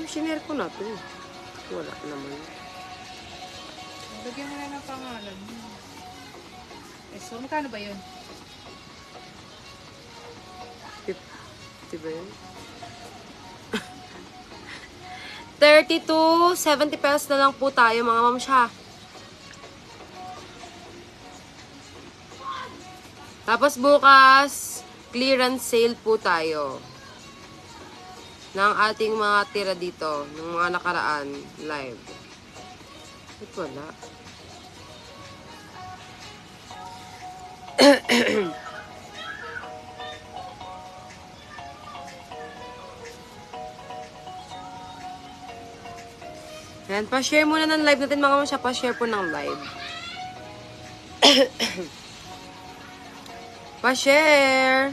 Eh, sinare ko na to. Wala naman. Lagyan mo na ng pangalan. Eh, so, magkano ba yun? 50 ba yun? 32, 70 pesos na lang po tayo mga ma'am siya. Tapos bukas, clearance sale po tayo. Ng ating mga tira dito, ng mga nakaraan live. Ba't wala? Ayan, pa-share muna ng live natin mga masya. Pa-share po ng live. Pa-share!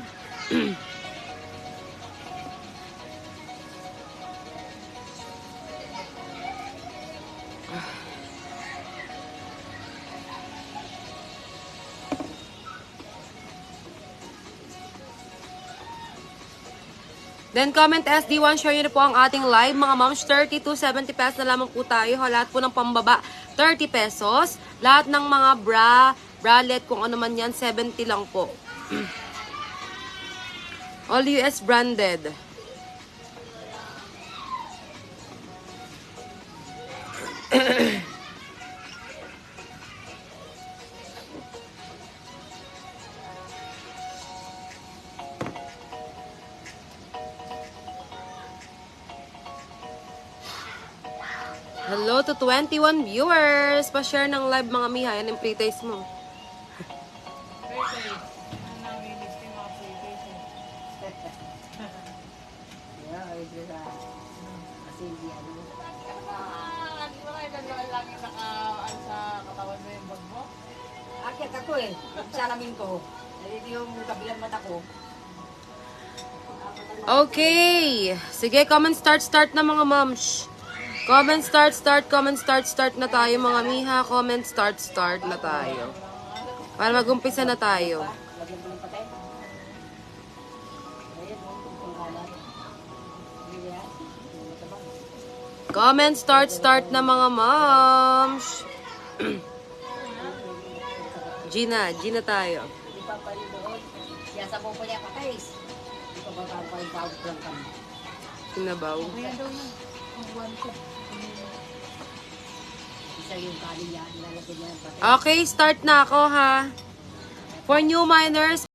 Then comment SD1, share nyo na po ang ating live. Mga moms, 30 to 70 pesos na lamang po tayo. Lahat po ng pambaba, 30 pesos. Lahat ng mga bra, bralette, kung ano man yan, 70 lang po. All US branded. Hello to 21 viewers. Pa-share ng live mga miha. Yan yung pre-taste mo. Pre-taste. Ang nanginig yung mga pre-taste. Yeah, ito sa Cindy, ano. Hindi mo kayo naglalang lang yung sa katawan mo yung bag mo? Akyat ako eh. Salamin ko. Nalito yung kabilang mata ko. Okay. Sige, comment start na mga moms. Comment start na tayo mga miha. Comment start na tayo. Para mag-umpisa na tayo. Lagyan ko ng patay. Ayan, kung kalat. Hindi yan. Matabang. Comment start na mga moms. Gina tayo. Hindi pa pa rin doon. Siya sa po pa niya patay. Hindi pa ba pa yung tawag lang kami. Kinabaw. Kaya daw yun. Ang buwan ko. Isa yung kanin niya. Nilalagyan niya ng patay. Okay, start na ako ha. For new miners,